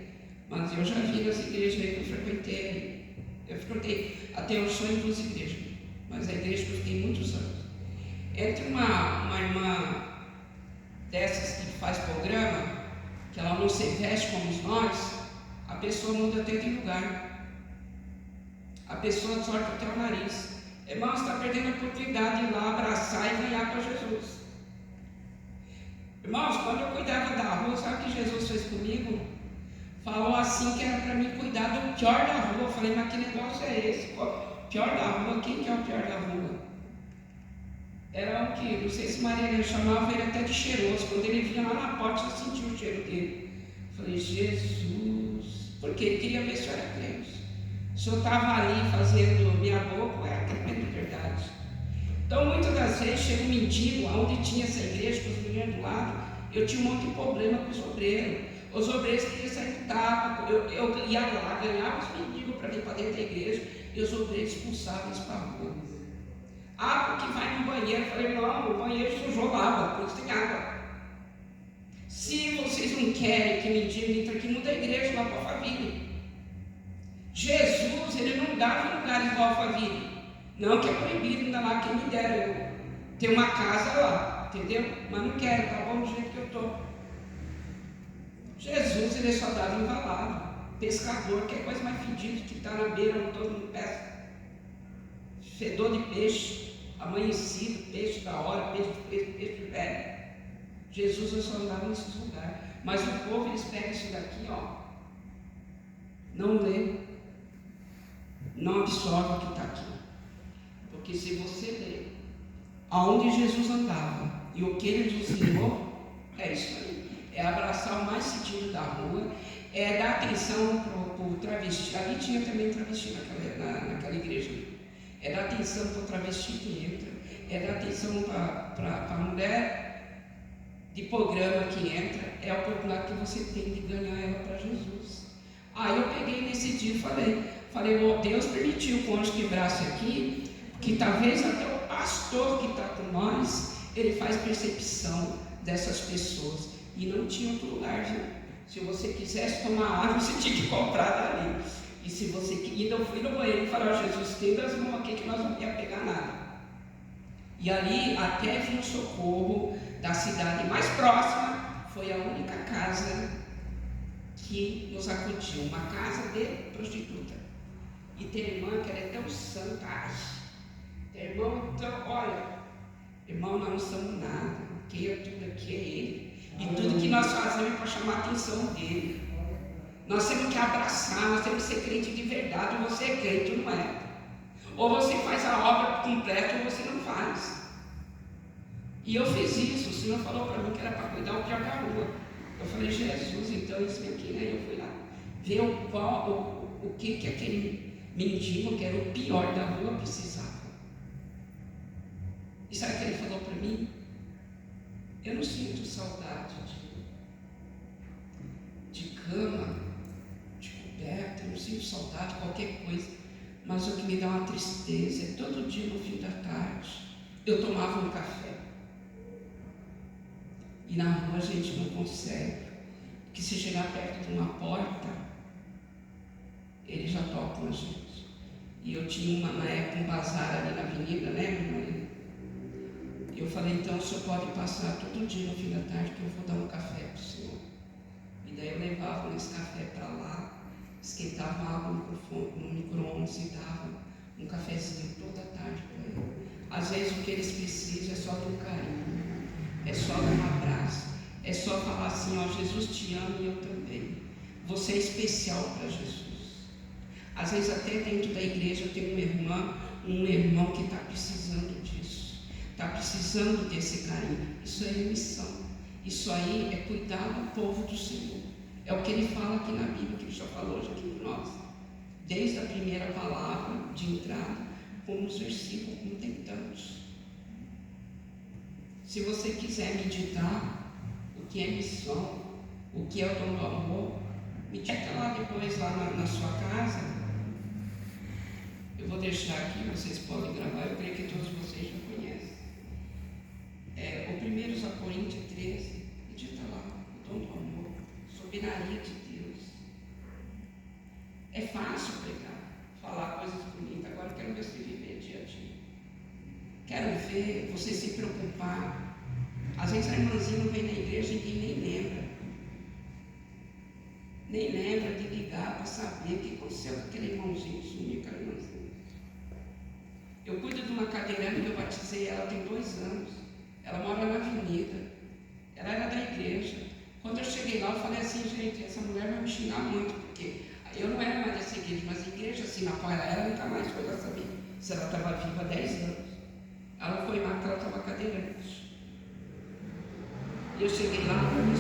Mas eu já vi nessa igreja aí que eu frequentei até o sonho em duas igrejas, mas a igreja que eu fiquei muitos anos. Entre uma irmã dessas que faz programa, que ela não se veste como nós, a pessoa muda até de lugar. A pessoa sorte até o nariz. Irmão, você está perdendo a oportunidade de ir lá abraçar e ganhar para Jesus. Irmãos, quando eu cuidava da rua, sabe o que Jesus fez comigo? Falou assim que era para mim cuidar do pior da rua. Eu falei: mas que negócio é esse? Pior da rua? Quem que é o pior da rua? Era o que, não sei se Maria chamava ele até de cheiroso. Quando ele vinha lá na porta, eu sentia o cheiro dele. Eu falei: Jesus, porque ele queria ver se eu era crente. Se eu estava ali fazendo minha boca, era crente de verdade. Então, muitas das vezes, chega um mendigo, onde tinha essa igreja, com os meninos do lado, eu tinha um monte de problema com os obreiros. Os obreiros queriam sair do tapa, eu ia lá, ganhava os mendigos para vir para dentro da igreja, e os obreiros expulsavam eles para a rua. Ah, porque vai no banheiro. Eu falei: não, o banheiro sujou lava, por isso tem água. Se vocês não querem que mendigo entre aqui, muda a igreja lá para Alphaville. Jesus, ele não dava lugares igual Alphaville. Não que é proibido, ainda lá quem me dera eu ter uma casa lá, entendeu? Mas não quero, tá bom do jeito que eu estou. Jesus, ele só dava embalado. Pescador, que é coisa mais fedida que está na beira, onde todo mundo pesca. Fedor de peixe, amanhecido, peixe da hora, peixe velho. Jesus só andava nesses lugares. Mas o povo, eles pegam isso daqui, ó, não lê, não absorve o que está aqui. Porque se você lê aonde Jesus andava e o que ele nos ensinou, é isso aí. É abraçar o mais sentido da rua, é dar atenção para o travesti. Ali tinha também travesti naquela igreja. É dar atenção para o travesti que entra, é dar atenção para a mulher de programa que entra, é a oportunidade que você tem de ganhar ela para Jesus. Aí eu peguei nesse dia e falei, oh, Deus permitiu que o anjo quebrasse aqui, que talvez até o pastor que está com nós, ele faz percepção dessas pessoas. E não tinha outro lugar, viu? Se você quisesse tomar água, você tinha que comprar dali. E se você ainda eu fui no banheiro e falei, oh, Jesus, tem das mãos aqui que nós não ia pegar nada. E ali, até vir o socorro da cidade mais próxima, foi a única casa que nos acudiu, uma casa de prostituta. E tem irmã que ela é tão santa, tem irmão tão, olha, irmão, nós não somos nada, quem é tudo aqui é ele. E tudo que nós fazemos é para chamar a atenção dele. Nós temos que abraçar, nós temos que ser crente de verdade, ou você é crente ou não é. Ou você faz a obra completa ou você não faz. E eu fiz isso, o Senhor falou para mim que era para cuidar o pior da rua. Eu falei, Jesus, então isso aqui, né? Eu fui lá ver o que aquele mendigo, que era o pior da rua, precisava. E sabe o que ele falou para mim? Eu não sinto saudade de cama, de coberta, eu não sinto saudade de qualquer coisa, mas o que me dá uma tristeza é todo dia no fim da tarde eu tomava um café. E na rua a gente não consegue, porque se chegar perto de uma porta, eles já tocam a gente. E eu tinha na época um bazar ali na avenida, né, minha mãe? E eu falei, então o senhor pode passar todo dia no fim da tarde que eu vou dar um café para o senhor. E daí eu levava esse café para lá, esquentava água no micro-ondas e dava um cafezinho toda tarde para ele. Às vezes o que eles precisam é só de um carinho. É só dar um abraço, é só falar assim, ó, Jesus te ama e eu também. Você é especial para Jesus. Às vezes até dentro da igreja tem uma irmã, um irmão que está precisando disso, está precisando desse carinho. Isso aí é missão, isso aí é cuidar do povo do Senhor. É o que ele fala aqui na Bíblia, que ele já falou hoje aqui para nós. Desde a primeira palavra de entrada, como os versículos, como tem tantos. Se você quiser meditar o que é missão, o que é o dom do amor, medita lá depois, lá na sua casa. Eu vou deixar aqui, vocês podem gravar, eu creio que todos vocês já conhecem. O 1 Coríntios 13, medita lá, o dom do amor, soberania de Deus. É fácil pregar, falar coisas bonitas, agora eu quero ver você viver dia a dia. Quero ver você se preocupar. Às vezes a irmãzinha não vem na igreja e ninguém nem lembra. Nem lembra de ligar para saber o que aconteceu com aquele irmãozinho, sumiu com aquela irmãzinha. Eu cuido de uma cadeirante que eu batizei, ela tem 2 anos. Ela mora na avenida. Ela era da igreja. Quando eu cheguei lá, eu falei assim, gente, essa mulher vai me xingar muito, porque eu não era mais dessa igreja, mas a igreja assim apoia ela, nunca mais foi lá saber se ela estava viva há 10 anos. Ela foi lá porque ela estava cadeirante. E eu cheguei lá, ela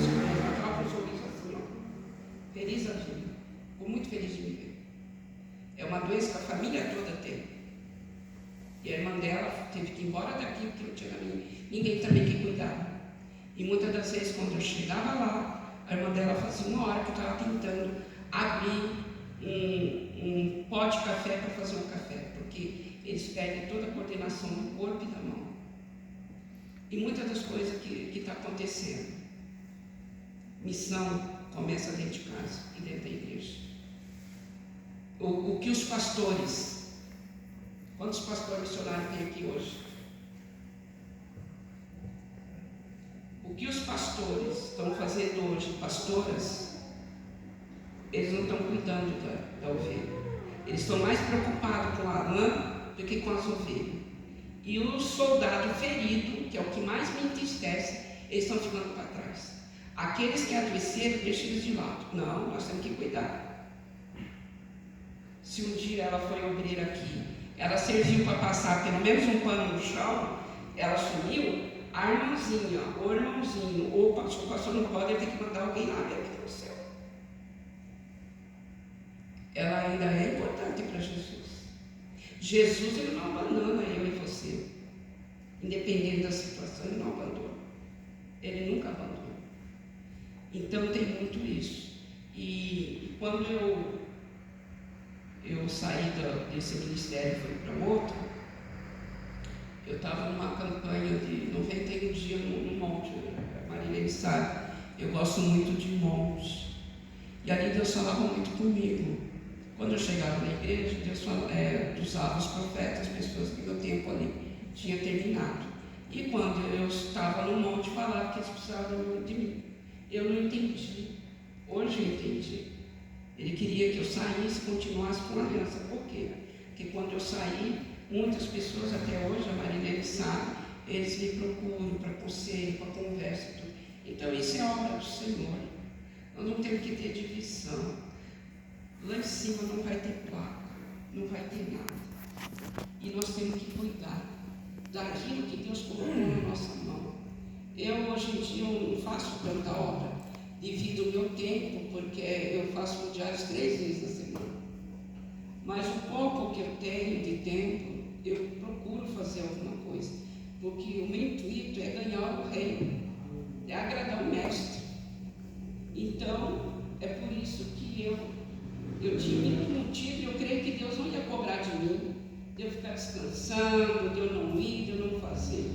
estava com um sorriso assim, ó, feliz a vida, ficou muito feliz de me ver. É uma doença que a família toda tem. E a irmã dela teve que ir embora daqui porque não tinha ninguém também que cuidava. E muitas das vezes, quando eu chegava lá, a irmã dela fazia uma hora que eu estava tentando abrir um pó de café para fazer um café, porque eles perdem toda a coordenação do corpo e da mão. E muitas das coisas que está acontecendo. Missão começa dentro de casa e dentro da igreja. O que os pastores, quantos pastores missionários tem aqui hoje? O que os pastores estão fazendo hoje, pastoras, eles não estão cuidando da ovelha. Eles estão mais preocupados com a lã do que com as ovelhas. E o soldado ferido, que é o que mais me entristece, eles estão ficando para trás. Aqueles que adoeceram, deixa eles de lado. Não, nós temos que cuidar. Se um dia ela foi obreira aqui, ela serviu para passar pelo menos um pano no chão, ela sumiu, a irmãzinha, ou irmãozinho, ou o pastor não pode, ele tem que mandar alguém lá ver o que aconteceu. Ela ainda é importante para Jesus. Jesus, ele não abandona eu e você. Independente da situação, ele não abandona. Ele nunca abandona. Então tem muito isso. E quando eu saí desse ministério e fui para outro, eu estava numa campanha de 91 dias no monte. A Marilene sabe, eu gosto muito de montes. E ali Deus falava muito comigo. Quando eu chegava na igreja, Deus usava os profetas, as pessoas que meu tempo ali tinha terminado. E quando eu estava no monte, falava que eles precisavam de mim. Eu não entendi. Hoje eu entendi. Ele queria que eu saísse e continuasse com a aliança. Por quê? Porque quando eu saí, muitas pessoas até hoje, a Marilene sabe, eles me procuram para conselho, para conversa e tudo. Então isso é obra do Senhor. Nós não temos que ter divisão. Lá em cima não vai ter placa, não vai ter nada. E nós temos que cuidar daquilo que Deus colocou na nossa mão. Eu hoje em dia não faço tanta obra devido ao meu tempo, porque eu faço diários 3 vezes na semana. Mas o pouco que eu tenho de tempo, eu procuro fazer alguma coisa. Porque o meu intuito é ganhar o reino, é agradar o mestre. Então, é por isso que eu tinha muito motivo e eu creio que Deus não ia cobrar de mim, de eu ficar descansando, de eu não ir, de eu não fazer.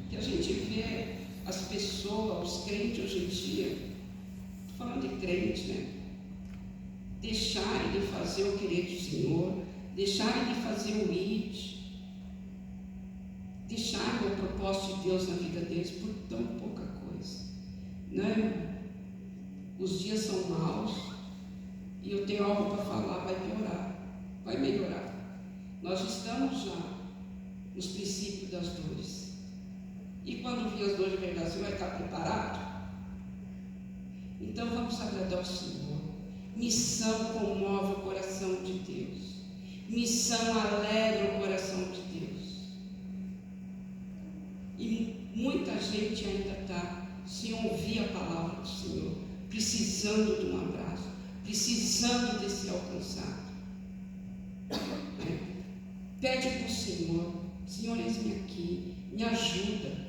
Que a gente vê as pessoas, os crentes hoje em dia, estou falando de crente, né? Deixarem de fazer o querer do Senhor, deixarem de fazer o ID, deixarem o propósito de Deus na vida deles por tão pouca coisa, né? Os dias são maus. E eu tenho algo para falar, vai piorar, vai melhorar. Nós estamos já nos princípios das dores. E quando vir as dores de verdade, você vai estar preparado? Então vamos agradar o Senhor. Missão comove o coração de Deus. Missão alegra o coração de Deus. E muita gente ainda está sem ouvir a palavra do Senhor, precisando de um abraço, precisando de ser alcançado. Pede para o Senhor: Senhor, eis-me aqui, me ajuda.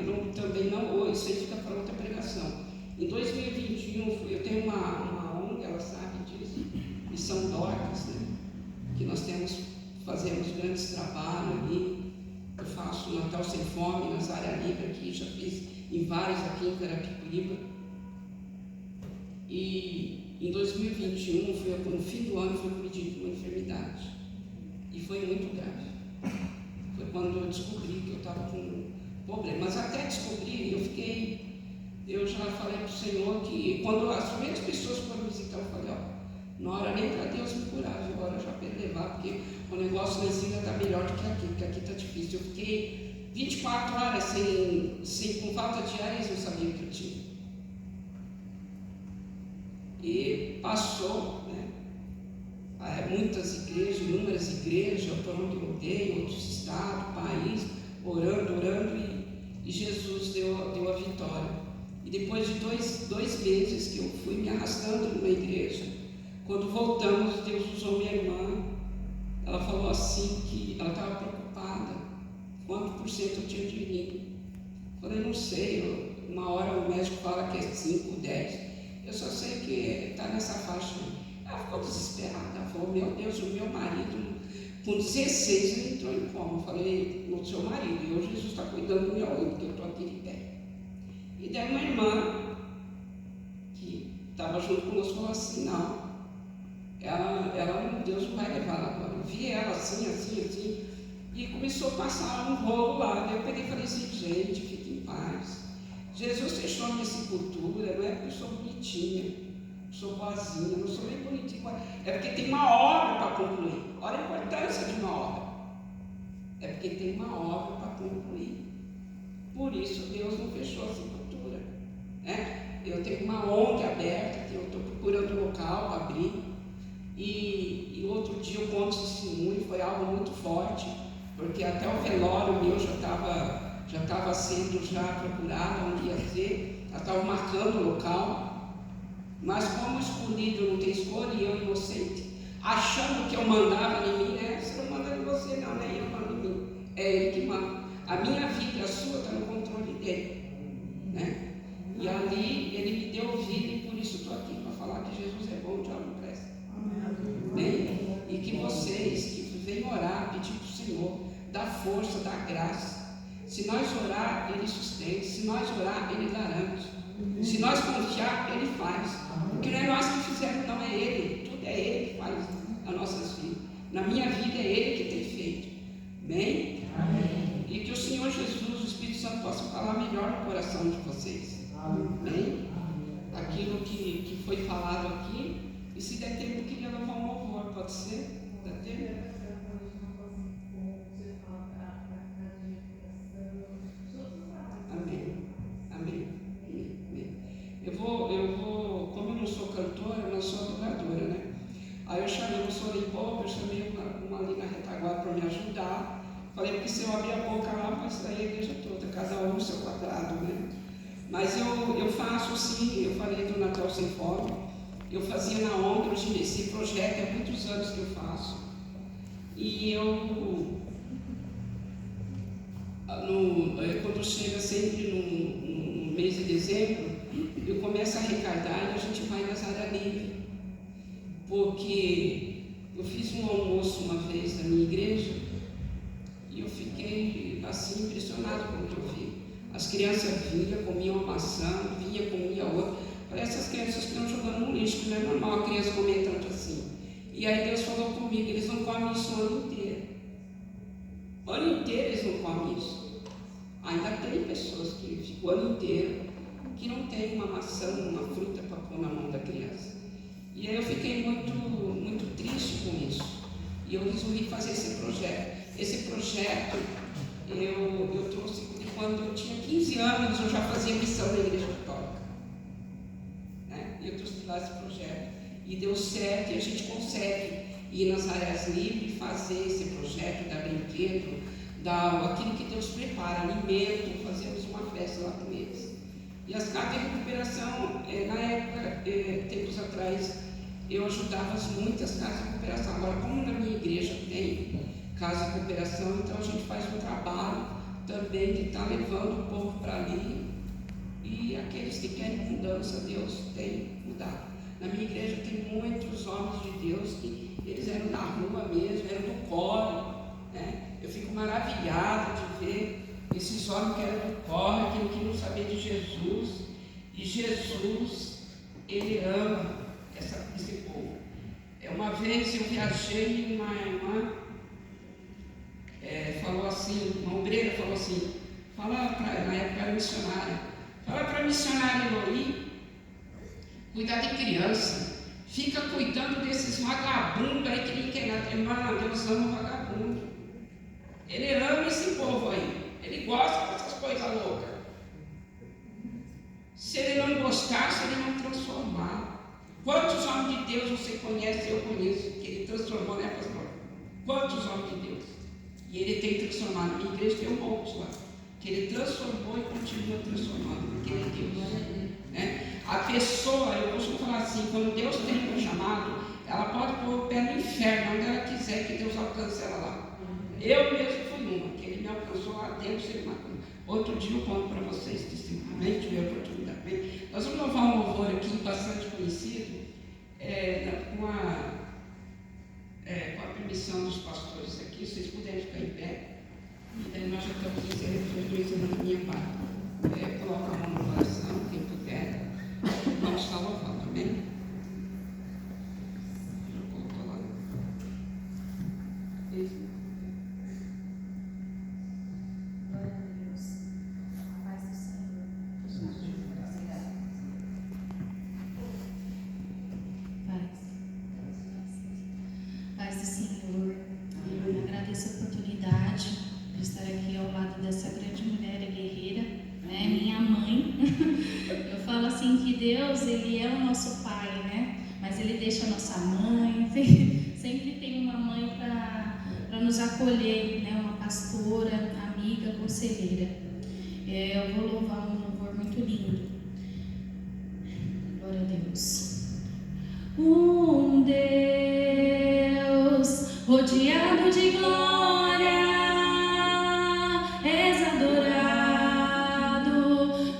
Eu também não, isso aí fica para outra pregação. Em 2021, eu tenho uma ONG, ela sabe disso, Missão Dorcas, né? Que nós fazemos grandes trabalhos ali. Eu faço Natal Sem Fome, nas áreas livres aqui, já fiz em vários aqui em Carapicuíba. E em 2021, no fim do ano, foi cometido uma enfermidade. E foi muito grave. Foi quando eu descobri que eu estava com problema. Mas até descobrir, eu já falei para o Senhor que quando as primeiras pessoas foram visitar, eu falei, não hora nem para Deus me curar, agora já para ele levar, porque o negócio na Ensina está melhor do que aqui, porque aqui está difícil. Eu fiquei 24 horas com falta de ar, eles não sabiam que eu tinha. E passou, né? Muitas igrejas, inúmeras igrejas, por onde eu dei, outros estados, país, orando, e Jesus deu a vitória. E depois de dois meses que eu fui me arrastando numa igreja, quando voltamos, Deus usou minha irmã. Ela falou assim que ela estava preocupada, quanto por cento eu tinha de rim. Eu falei, não sei, uma hora o médico fala que é 5, 10. Eu só sei que está nessa faixa. Ela ficou desesperada. Ela falou, meu Deus, o meu marido, com 16, ele entrou em coma. Eu falei, no seu marido, e hoje Jesus está cuidando do meu olho, porque eu estou aqui de pé. E daí uma irmã, que estava junto conosco, falou assim, não, Deus não vai levar ela agora. Eu vi ela assim, e começou a passar um rolo lá. Daí eu peguei e falei assim, gente, fique em paz. Jesus fechou a minha sepultura, não é porque eu sou bonitinha, sou boazinha, não sou nem bonitinha, é porque tem uma obra para concluir. Olha a importância de uma obra. É porque tem uma obra para concluir. Por isso Deus não fechou a sepultura. Né? Eu tenho uma ONG aberta, que eu estou procurando um local para abrir. E outro dia eu conto testemunho, foi algo muito forte, porque até o velório meu já estava sendo procurado onde ia ser, já estava marcando o local, mas como escolhido não tem escolha, e eu inocente, achando que eu mandava em mim, né? Você não manda em você não, né? Eu mando em mim, é Ele que manda. A minha vida e a sua está no controle dele, né? E ali Ele me deu vida e por isso estou aqui para falar que Jesus é bom, o diabo não presta. Amém? E que vocês que venham orar, pedir para o Senhor, dar força, dar graça. Se nós orar, Ele sustenta. Se nós orar, Ele garante. Se nós confiar, Ele faz. Porque não é nós que fizemos, não, é Ele. Tudo é Ele que faz nas nossas vidas. Na minha vida é Ele que tem feito. Amém? Amém. E que o Senhor Jesus, o Espírito Santo, possa falar melhor no coração de vocês. Amém? Aquilo que foi falado aqui. E se der tempo, eu queria levar um louvor, pode ser? Dá tempo? Amém. Amém. Amém. Eu vou, como eu não sou cantora, eu não sou adoradora, né? Aí eu chamei uma Sorriboca, eu chamei uma ali na retaguarda para me ajudar. Falei, porque se eu abrir a boca lá, vai sair a igreja toda, cada um no seu quadrado, né? Mas eu faço sim, eu falei do Natal Sem Fome. Eu fazia na ONG, esse projeto há muitos anos que eu faço. E quando chega sempre no mês de dezembro, eu começo a arrecadar e a gente vai nas áreas livres. Porque eu fiz um almoço uma vez na minha igreja e eu fiquei assim impressionado com o que eu vi. As crianças vinham, comiam uma maçã, vinha, comia outra. Essas crianças estão jogando no lixo, que não é normal a criança comer tanto assim. E aí Deus falou comigo, eles não comem isso o ano inteiro. O ano inteiro eles não comem isso. Ainda tem pessoas que ficam o ano inteiro que não tem uma maçã, uma fruta para pôr na mão da criança. E aí eu fiquei muito, muito triste com isso. E eu resolvi fazer esse projeto. Esse projeto eu trouxe de quando eu tinha 15 anos, eu já fazia missão na igreja católica. Eu trouxe lá esse projeto e deu certo, e a gente consegue ir nas áreas livres, fazer esse projeto, dar brinquedo, dar aquilo que Deus prepara, alimento, fazemos uma festa lá com eles. E as casas de recuperação, na época, tempos atrás, eu ajudava muitas casas de recuperação. Agora, como na minha igreja tem casa de recuperação, então a gente faz um trabalho também de estar levando o povo para ali. E aqueles que querem mudança, Deus tem mudado. Na minha igreja tem muitos homens de Deus que eles eram da rua mesmo, eram do coro, né? Eu fico maravilhado de ver esses homens que eram do coro, que não queriam saber de Jesus. E Jesus, Ele ama esse povo. Uma vez eu viajei e uma irmã falou assim, uma obreira falou assim, na época era missionária, fala para a missionária Eloí cuidar de criança, fica cuidando desses vagabundos aí que nem quer nada. Irmã, Deus ama o vagabundo, Ele ama esse povo aí, Ele gosta dessas coisas loucas. Se Ele não gostasse, Ele não transformar. Quantos homens de Deus você conhece, eu conheço, que Ele transformou, né, pastor? Quantos homens de Deus? E Ele tem transformado. Na minha igreja tem um monte lá, que Ele transformou e continua transformando, porque Ele é Deus. Né? A pessoa, eu costumo falar assim, quando Deus tem um chamado, ela pode pôr o pé no inferno, onde ela quiser, que Deus alcance ela lá. Eu mesmo fui uma, que Ele me alcançou lá dentro, sei lá. Outro dia eu conto para vocês, testemunho, tive a oportunidade. Bem, nós vamos louvar um louvor aqui, bastante conhecido, com a permissão dos pastores aqui, se vocês puderem ficar em pé, e daí nós já estamos encerrando a minha parte. Coloca a mão no coração, quem puder, vamos estar louvando, amém? Já colocou lá. Isso. Glória a Deus. A paz do Senhor. Deus, Ele é o nosso Pai, né? Mas Ele deixa a nossa mãe, sempre tem uma mãe para nos acolher, né? Uma pastora, amiga, conselheira. Eu vou louvar um louvor muito lindo. Glória a Deus. Um Deus rodeado de glória, és adorado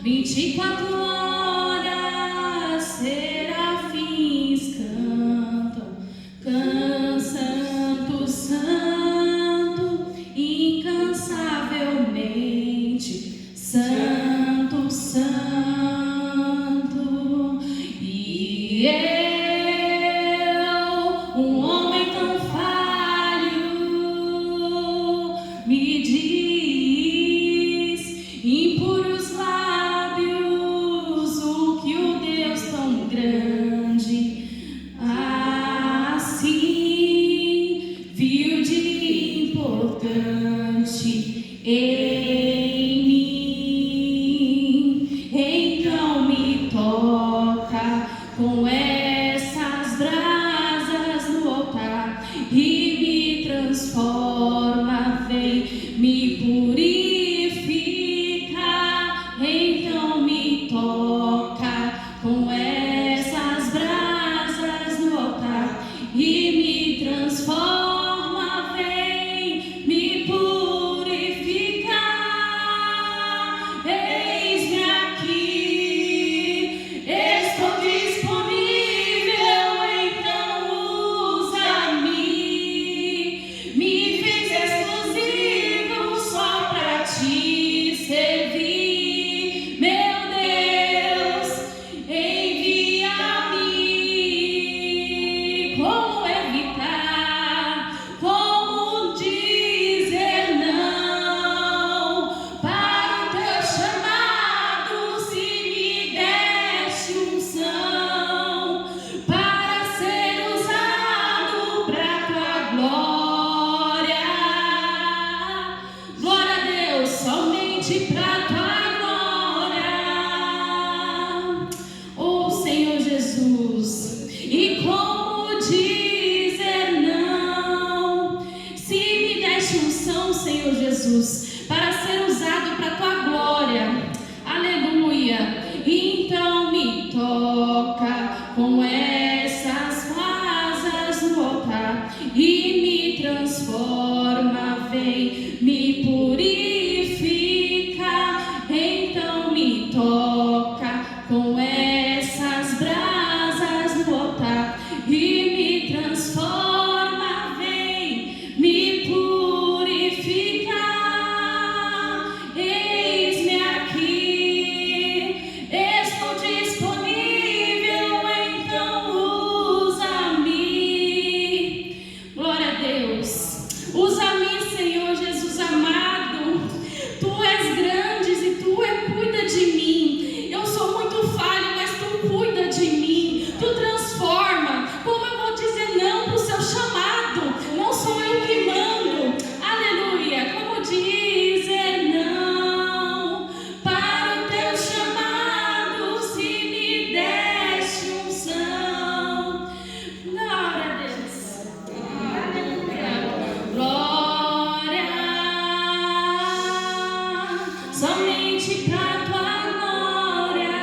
24 horas, serafins cantam, santo, santo, incansavelmente, santo, santo. E eu, um homem tão falho, me diz, impuros lábios, o que o Deus tão grande assim viu de importante em mim. Então me toca com essas brasas no altar e me transforma, vem me purifica. Então me toca com essas brasas no altar e me transforma, vem me purificar. Eis-me aqui, estou disponível, então usa-me. Me fez exclusivo só para te servir, meu Deus, envia-me. Como evitar, como dizer não para o teu chamado, se me deste unção para ser usado para tua glória. Glória a Deus, somente para tua glória. Oh Senhor Jesus, e como dizer não, se me deste unção, Senhor Jesus, para ser usado para tua glória. Aleluia. Então me toca com essas brasas no altar e me transforma, vem me purifica. Então me toca com essas brasas no altar e me transforma, vem me purifica. Eis-me aqui, estou disponível, então usa-me. Glória a Deus. Usa-me, Senhor Jesus amado. Tu és grande e tu cuida de mim. Eu sou muito falho, mas tu cuida de mim. Tu transforma. Como eu vou dizer não para o seu chamado? Não sou eu que mando. Aleluia. Como dizer não para o teu chamado, se me deste unção? Glória a Deus. Aleluia. Glória. Somente para tua glória.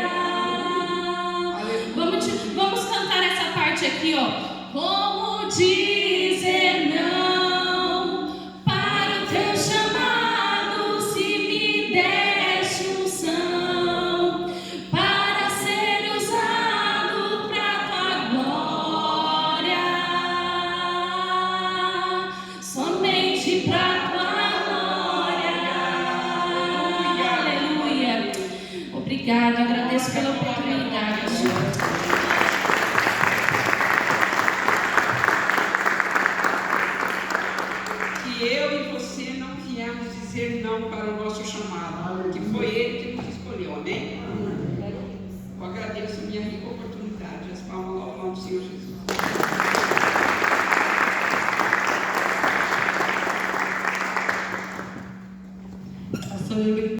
Vamos cantar essa parte aqui, ó. Como dizer não para o teu chamado, se me deste unção para ser usado para tua glória. Somente para tua glória. Aleluia. Obrigada, agradeço pela oportunidade, Senhor. Que eu e você não viemos dizer não para o nosso chamado, que foi Ele que nos escolheu, amém? Eu agradeço a minha rica oportunidade, as palmas ao nome do Senhor Jesus. Pastor